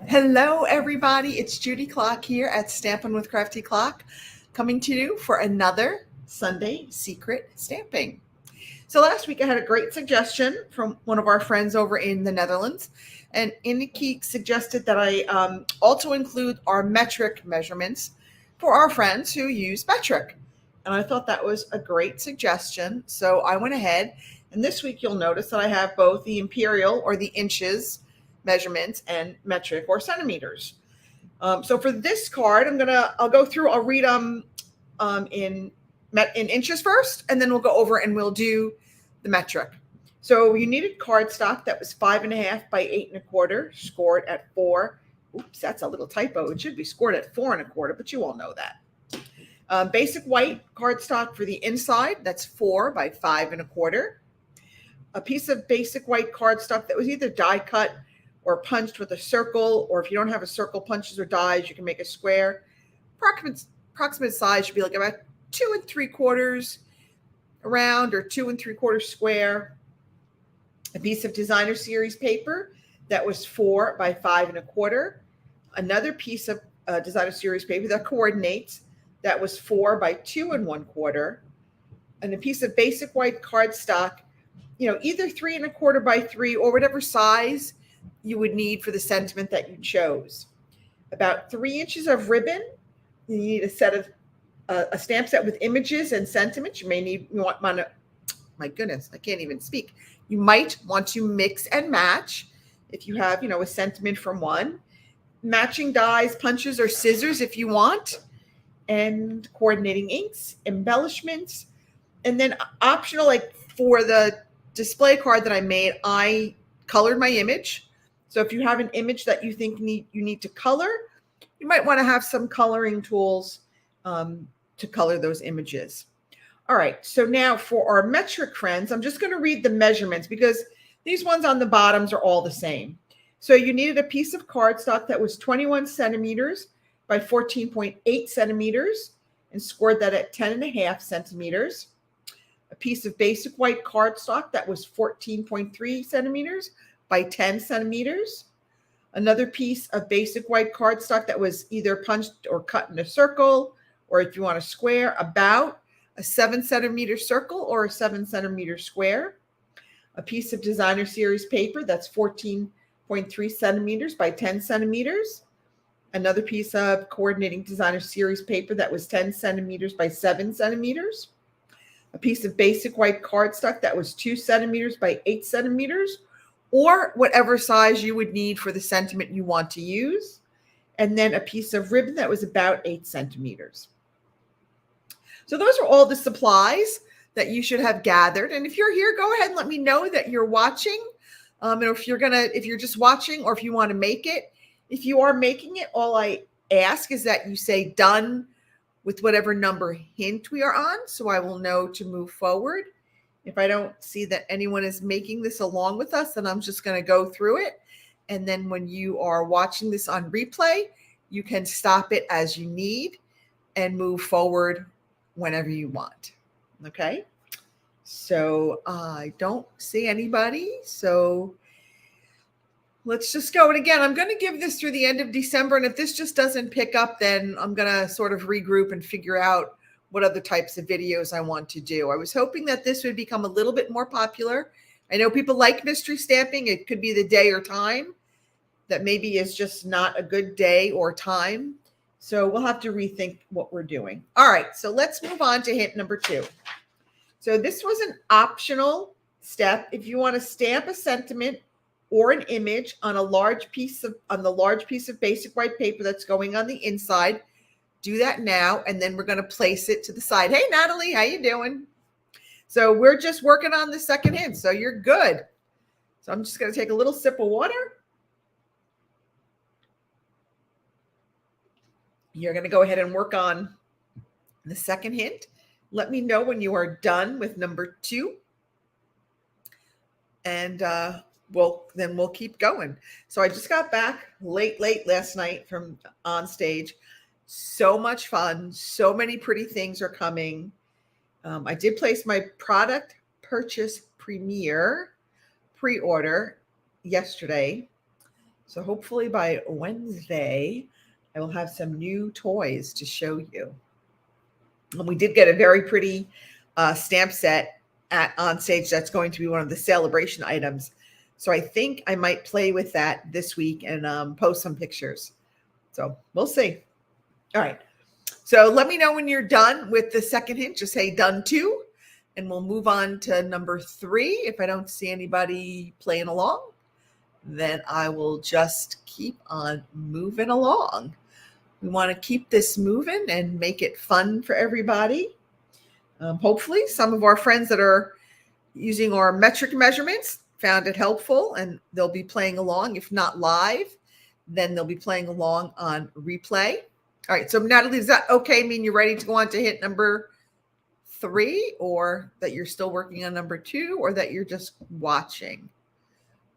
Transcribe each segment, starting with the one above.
Hello, everybody. It's Judy Klock here at Stampin with Crafty Klock, coming to you for another Sunday Secret Stamping. So last week I had a great suggestion from one of our friends over in the Netherlands, and Iniki suggested that I also include our metric measurements for our friends who use metric. And I thought that was a great suggestion. So I went ahead, and this week you'll notice that I have both the imperial or the inches measurements and metric or centimeters. So for this card, I'll go through, I'll read them in inches first, and then we'll go over and we'll do the metric. So you needed cardstock that was 5.5 by 8.25, scored at 4. Oops, that's a little typo. It should be scored at 4.25, but you all know that. Basic white cardstock for the inside, that's 4 by 5.25. A piece of basic white cardstock that was either die cut or punched with a circle, or if you don't have a circle punches or dies, you can make a square. Approximate size should be like about 2 3/4 around or 2 3/4 square. A piece of designer series paper that was 4 by 5.25. Another piece of designer series paper that coordinates that was 4 by 2 1/4. And a piece of basic white cardstock, either 3.25 by 3 or whatever size you would need for the sentiment that you chose. About 3 inches of ribbon. You need a set of a stamp set with images and sentiments. My goodness, I can't even speak. You might want to mix and match if you have, a sentiment from one. Matching dies, punches, or scissors if you want. And coordinating inks, embellishments. And then optional, like for the display card that I made, I colored my image. So if you have an image that you think you need to color, you might want to have some coloring tools to color those images. All right, so now for our metric friends, I'm just going to read the measurements because these ones on the bottoms are all the same. So you needed a piece of cardstock that was 21 centimeters by 14.8 centimeters and scored that at 10.5 centimeters. A piece of basic white cardstock that was 14.3 centimeters by 10 centimeters. Another piece of basic white cardstock that was either punched or cut in a circle, or if you want a square, about a 7-centimeter circle or a 7-centimeter square. A piece of designer series paper that's 14.3 centimeters by 10 centimeters. Another piece of coordinating designer series paper that was 10 centimeters by 7 centimeters. A piece of basic white cardstock that was 2 centimeters by 8 centimeters, or whatever size you would need for the sentiment you want to use. And then a piece of ribbon that was about 8 centimeters. So those are all the supplies that you should have gathered. And if you're here, go ahead and let me know that you're watching. And if you're just watching, or if you want to make it. If you are making it, all I ask is that you say done with whatever number hint we are on, so I will know to move forward. If I don't see that anyone is making this along with us, then I'm just going to go through it. And then when you are watching this on replay, you can stop it as you need and move forward whenever you want. Okay? So I don't see anybody. So let's just go. And again, I'm going to give this through the end of December. And if this just doesn't pick up, then I'm going to sort of regroup and figure out what other types of videos I want to do. I was hoping that this would become a little bit more popular. I know people like mystery stamping. It could be the day or time that maybe is just not a good day or time. So we'll have to rethink what we're doing. All right, so let's move on to hint number 2. So this was an optional step. If you want to stamp a sentiment or an image on the large piece of basic white paper that's going on the inside, do that now, and then we're going to place it to the side. Hey, Natalie, how you doing? So we're just working on the second hint, so you're good. So I'm just going to take a little sip of water. You're going to go ahead and work on the second hint. Let me know when you are done with number 2. And we'll keep going. So I just got back late last night from on stage. So much fun. So many pretty things are coming. I did place my product purchase premiere pre-order yesterday. So hopefully by Wednesday, I will have some new toys to show you. And we did get a very pretty stamp set on stage. That's going to be one of the celebration items. So I think I might play with that this week and post some pictures. So we'll see. All right. So let me know when you're done with the second hint. Just say done 2, and we'll move on to number 3. If I don't see anybody playing along, then I will just keep on moving along. We want to keep this moving and make it fun for everybody. Hopefully some of our friends that are using our metric measurements found it helpful, and they'll be playing along. If not live, then they'll be playing along on replay. All right, so Natalie, does that okay mean you're ready to go on to hint number 3, or that you're still working on number 2, or that you're just watching?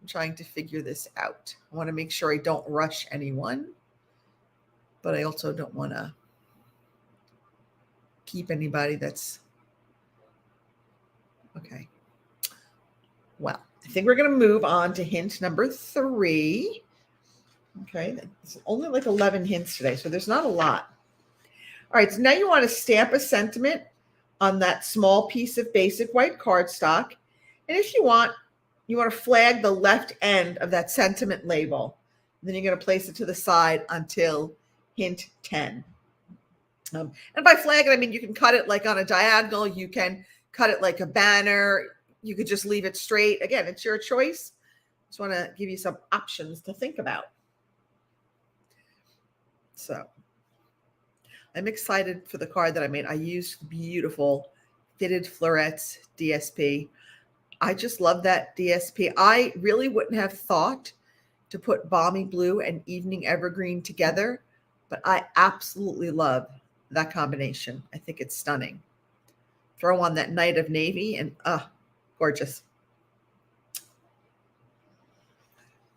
I'm trying to figure this out. I want to make sure I don't rush anyone, but I also don't want to keep anybody that's okay. Well, I think we're going to move on to hint number 3. Okay, it's only like 11 hints today, so there's not a lot. All right, so now you want to stamp a sentiment on that small piece of basic white cardstock. And if you want to flag the left end of that sentiment label. Then you're going to place it to the side until hint 10. And by flag it, I mean you can cut it like on a diagonal. You can cut it like a banner. You could just leave it straight. Again, it's your choice. Just want to give you some options to think about. So I'm excited for the card that I made. I used beautiful fitted florets DSP. I just love that DSP. I really wouldn't have thought to put Balmy Blue and Evening Evergreen together, but I absolutely love that combination. I think it's stunning. Throw on that Night of Navy and gorgeous.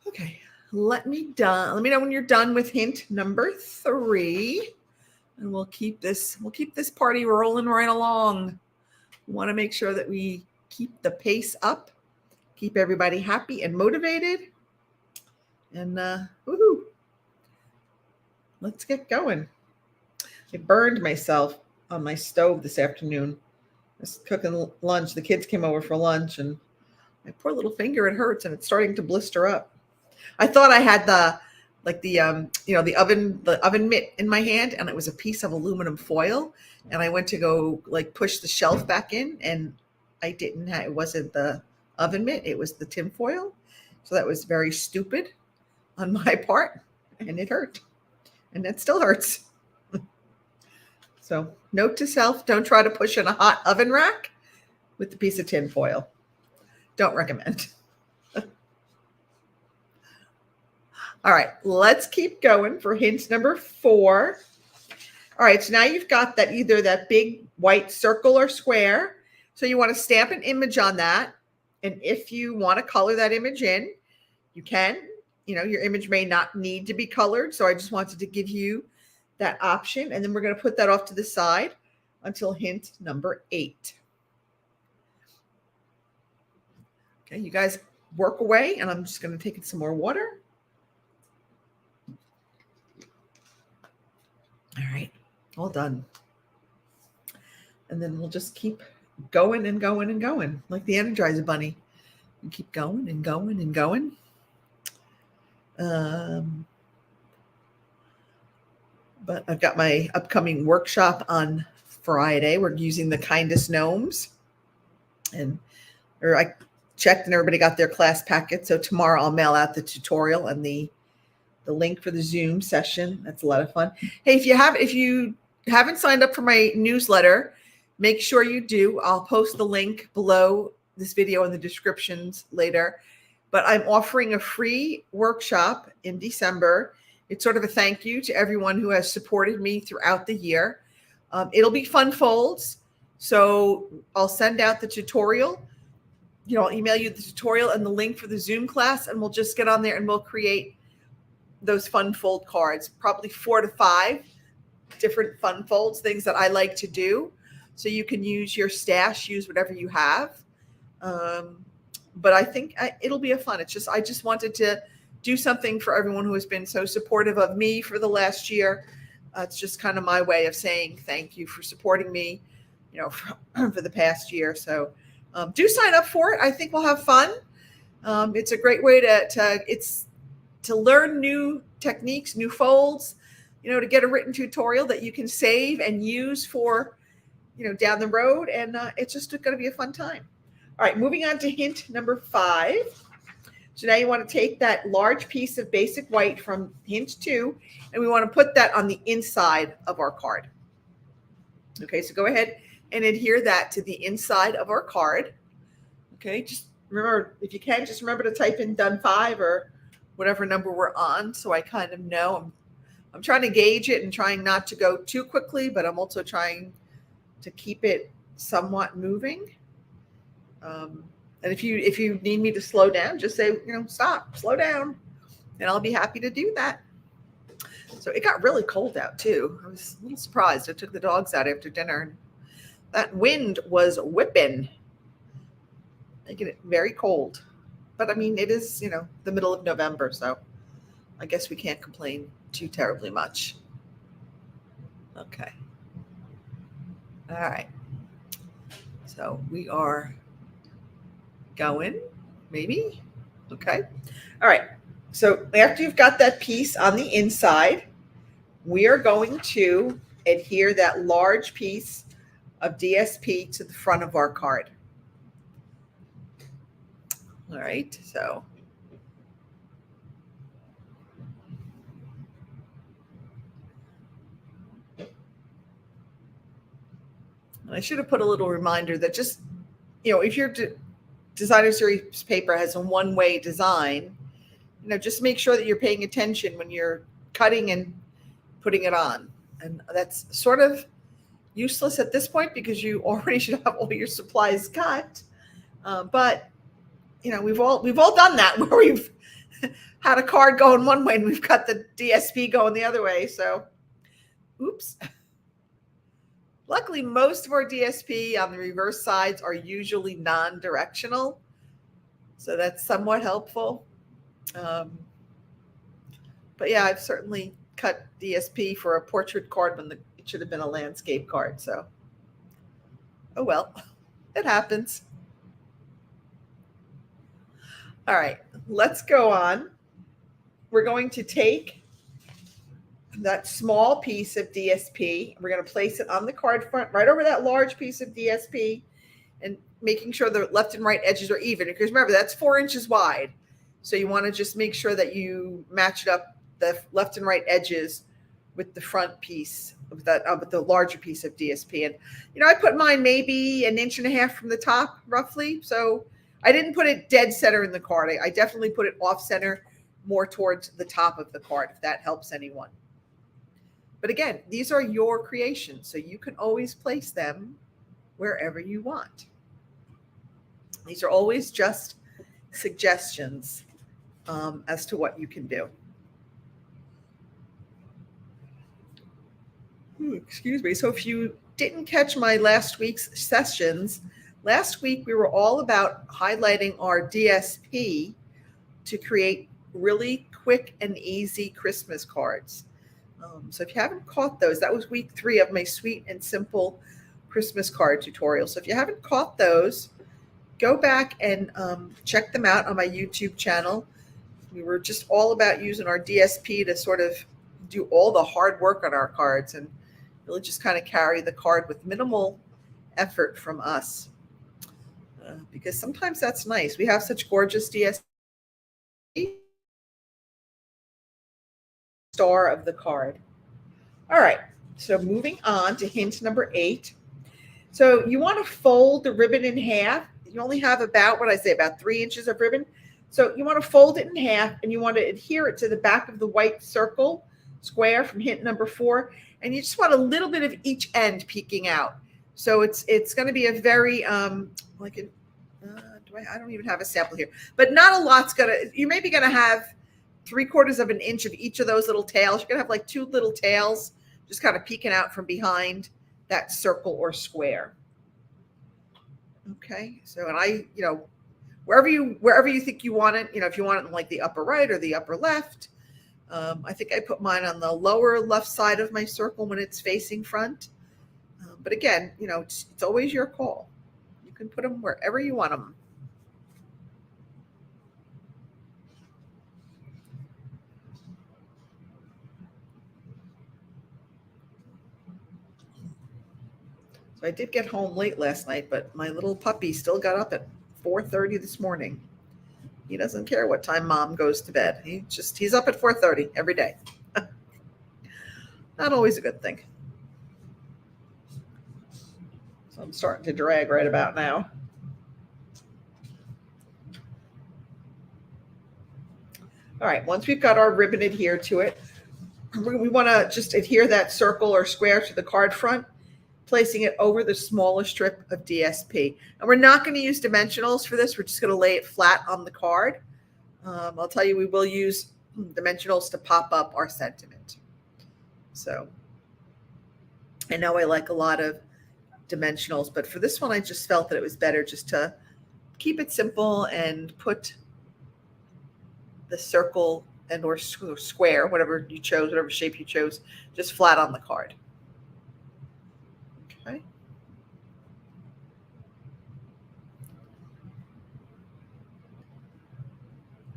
Okay, let me know when you're done with hint number 3, and we'll keep this party rolling right along. We want to make sure that we keep the pace up, keep everybody happy and motivated, and woohoo! Let's get going. I burned myself on my stove this afternoon. I was cooking lunch. The kids came over for lunch, and my poor little finger, it hurts, and it's starting to blister up. I thought I had the oven mitt in my hand, and it was a piece of aluminum foil. And I went to go like push the shelf back in, and I didn't have, it wasn't the oven mitt, it was the tin foil. So that was very stupid on my part, and it hurt, and it still hurts. So note to self, don't try to push in a hot oven rack with the piece of tin foil. Don't recommend. All right, let's keep going for hint number 4. All right, so now you've got that either that big white circle or square. So you want to stamp an image on that. And if you want to color that image in, you can. Your image may not need to be colored. So I just wanted to give you that option. And then we're going to put that off to the side until hint number 8. Okay, you guys work away, and I'm just going to take some more water. All right, all done. And then we'll just keep going and going and going, like the Energizer Bunny. And keep going and going and going. But I've got my upcoming workshop on Friday. We're using the Kindest Gnomes. I checked and everybody got their class packet. So tomorrow I'll mail out the tutorial and the link for the Zoom session. That's a lot of fun. Hey, if you haven't signed up for my newsletter, make sure you do. I'll post the link below this video in the descriptions later. But I'm offering a free workshop in December. It's sort of a thank you to everyone who has supported me throughout the year. It'll be fun folds. So I'll send out the tutorial. I'll email you the tutorial and the link for the Zoom class, and we'll just get on there and we'll create those fun fold cards, probably 4 to 5 different fun folds, things that I like to do. So you can use your stash, use whatever you have. But I think it'll be a fun. I just wanted to do something for everyone who has been so supportive of me for the last year. It's just kind of my way of saying thank you for supporting me, for the past year. So do sign up for it. I think we'll have fun. It's a great way to learn new techniques, new folds, to get a written tutorial that you can save and use for, down the road. And it's just going to be a fun time. All right, moving on to hint number 5. So now you want to take that large piece of basic white from hint 2, and we want to put that on the inside of our card. Okay, so go ahead and adhere that to the inside of our card. Okay, just remember, if you can, just remember to type in done 5 or whatever number we're on, so I kind of know. I'm trying to gauge it and trying not to go too quickly, but I'm also trying to keep it somewhat moving. And if you need me to slow down, just say, stop, slow down, and I'll be happy to do that. So it got really cold out too. I was a little surprised. I took the dogs out after dinner, and that wind was whipping, making it very cold. But I mean, it is, the middle of November, so I guess we can't complain too terribly much. Okay. All right. So we are going, maybe. Okay. All right. So after you've got that piece on the inside, we are going to adhere that large piece of DSP to the front of our card. All right. So I should have put a little reminder that just, if your designer series paper has a one-way design, just make sure that you're paying attention when you're cutting and putting it on. And that's sort of useless at this point because you already should have all your supplies cut. But we've all done that where we've had a card going one way and we've got the DSP going the other way. So, oops. Luckily, most of our DSP on the reverse sides are usually non-directional, so that's somewhat helpful. But yeah, I've certainly cut DSP for a portrait card when it should have been a landscape card. So, oh well, it happens. All right, let's go on. We're going to take that small piece of DSP. We're going to place it on the card front, right over that large piece of DSP, and making sure the left and right edges are even. Because remember, that's 4 inches wide. So you want to just make sure that you match it up, the left and right edges, with the front piece of that, with the larger piece of DSP. And, I put mine maybe 1.5 inches from the top, roughly. So I didn't put it dead center in the card. I definitely put it off center, more towards the top of the card, if that helps anyone. But again, these are your creations, so you can always place them wherever you want. These are always just suggestions as to what you can do. Excuse me. So if you didn't catch my last week's sessions, last week we were all about highlighting our DSP to create really quick and easy Christmas cards. So if you haven't caught those, that was week 3 of my sweet and simple Christmas card tutorial. So if you haven't caught those, go back and check them out on my YouTube channel. We were just all about using our DSP to sort of do all the hard work on our cards and really just kind of carry the card with minimal effort from us. Because sometimes that's nice. We have such gorgeous DSP. Star of the card. All right, so moving on to hint number 8. So you want to fold the ribbon in half. You only have about 3 inches of ribbon. So you want to fold it in half and you want to adhere it to the back of the white circle square from hint number 4. And you just want a little bit of each end peeking out. So it's going to be a very, I don't even have a sample here, but not a lot's you're maybe going to have 3/4 of an inch of each of those little tails. You're going to have like 2 little tails just kind of peeking out from behind that circle or square. Okay. So, and I, wherever you think you want it. If you want it in like the upper right or the upper left. I think I put mine on the lower left side of my circle when it's facing front. But again, it's always your call. You can put them wherever you want them. So I did get home late last night, but my little puppy still got up at 4:30 this morning. He doesn't care what time mom goes to bed. He's up at 4:30 every day. Not always a good thing. So I'm starting to drag right about now. All right, once we've got our ribbon adhered to it, we want to just adhere that circle or square to the card front, placing it over the smallest strip of DSP. And we're not going to use dimensionals for this. We're just going to lay it flat on the card. I'll tell you, we will use dimensionals to pop up our sentiment. So I know I like a lot of dimensionals, but for this one, I just felt that it was better just to keep it simple and put the circle and or square, whatever you chose, whatever shape you chose, just flat on the card. Okay.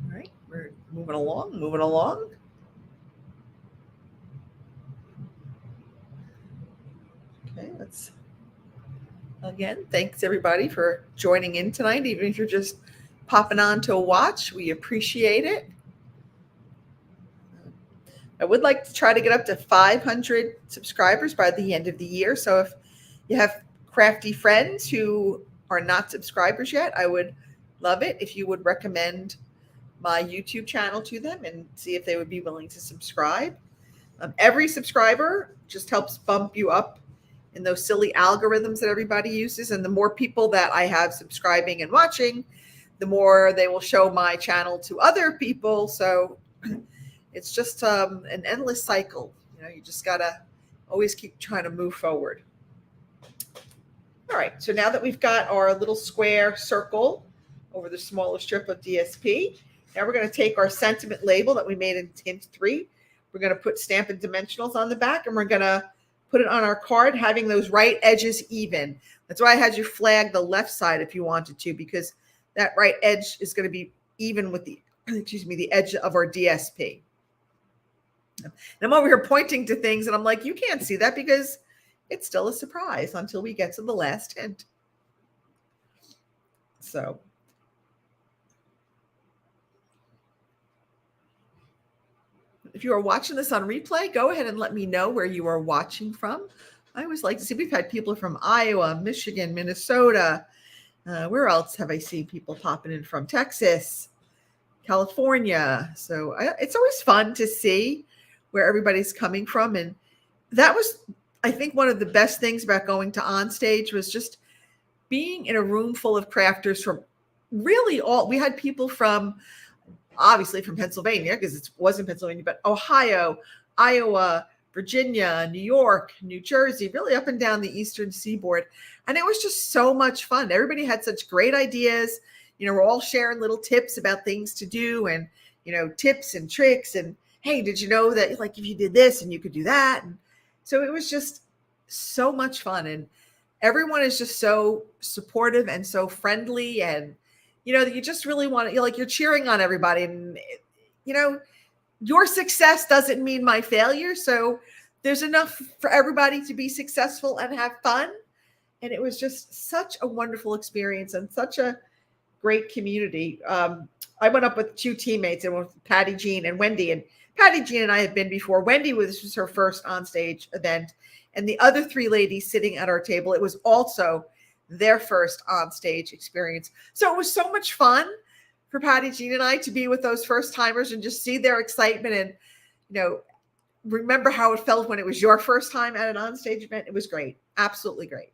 All right, we're moving along. Okay, again, thanks everybody for joining in tonight, even if you're just popping on to watch. We appreciate it. I would like to try to get up to 500 subscribers by the end of the year. So if you have crafty friends who are not subscribers yet, I would love it if you would recommend my YouTube channel to them and see if they would be willing to subscribe. Every subscriber just helps bump you up in those silly algorithms that everybody uses. And the more people that I have subscribing and watching, the more they will show my channel to other people. So it's just an endless cycle. You just got to always keep trying to move forward. All right. So now that we've got our little square circle over the smaller strip of DSP, now we're going to take our sentiment label that we made in hint 3. We're going to put Stampin' dimensionals on the back, and we're going to put it on our card, having those right edges even. That's why I had you flag the left side if you wanted to, because that right edge is going to be even with the edge of our DSP. And I'm over here pointing to things, and I'm like, you can't see that because it's still a surprise until we get to the last hint. So if you are watching this on replay, go ahead and let me know where you are watching from. I always like to see, we've had people from Iowa, Michigan, Minnesota. Where else have I seen people popping in from? Texas, California. So it's always fun to see where everybody's coming from. And that was, I think, one of the best things about going to OnStage was just being in a room full of crafters from really we had people from, obviously from Pennsylvania, because it wasn't Pennsylvania, but Ohio, Iowa, Virginia, New York, New Jersey, really up and down the Eastern Seaboard. And it was just so much fun. Everybody had such great ideas. We're all sharing little tips about things to do and, tips and tricks. And, hey, did you know that, like, if you did this and you could do that? And so it was just so much fun. And everyone is just so supportive and so friendly. And, you just really want to, you're cheering on everybody. And, your success doesn't mean my failure. So there's enough for everybody to be successful and have fun. And it was just such a wonderful experience and such a great community. I went up with 2 teammates, and with Patty Jean and Wendy. And Patty Jean and I had been before. Wendy, this was her first OnStage event. And the other 3 ladies sitting at our table, it was also their first OnStage experience. So it was so much fun for Patty Jean and I to be with those first timers and just see their excitement and, remember how it felt when it was your first time at an OnStage event. It was great. Absolutely great.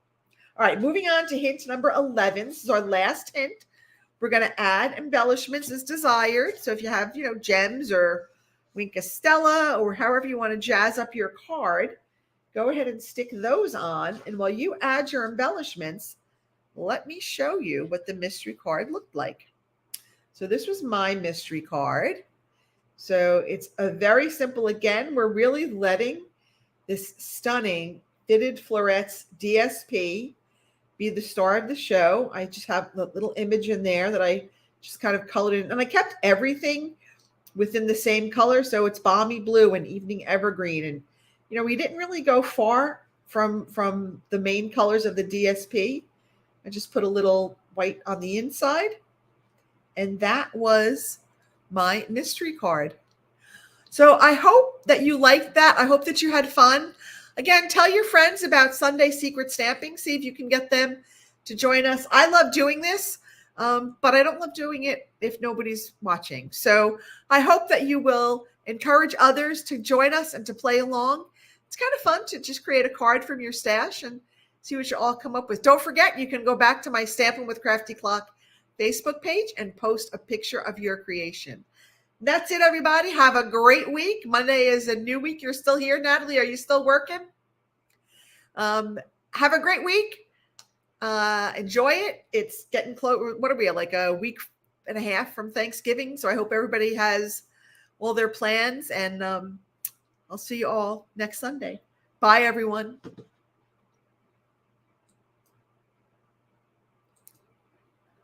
All right, moving on to hint number 11. This is our last hint. We're going to add embellishments as desired. So if you have, gems or Wink Stella or however you want to jazz up your card, go ahead and stick those on. And while you add your embellishments, let me show you what the mystery card looked like. So this was my mystery card. So it's a very simple, again, we're really letting this stunning Fitted Florets DSP be the star of the show. I just have the little image in there that I just kind of colored in. And I kept everything within the same color. So it's Balmy Blue and Evening Evergreen. And, you know, we didn't really go far from the main colors of the DSP. I just put a little white on the inside. And that was my mystery card. So I hope that you liked that. I hope that you had fun. Again, tell your friends about Sunday Secret Stamping. See if you can get them to join us. I love doing this, but I don't love doing it if nobody's watching. So I hope that you will encourage others to join us and to play along. It's kind of fun to just create a card from your stash and see what you all come up with. Don't forget, you can go back to my Stampin' with Crafty Klock Facebook page and post a picture of your creation. That's it, everybody. Have a great week. Monday is a new week. You're still here, Natalie. Are you still working? Have a great week. Enjoy it. It's getting close. What are we, like a week and a half from Thanksgiving? So I hope everybody has all their plans, and I'll see you all next Sunday. Bye, everyone.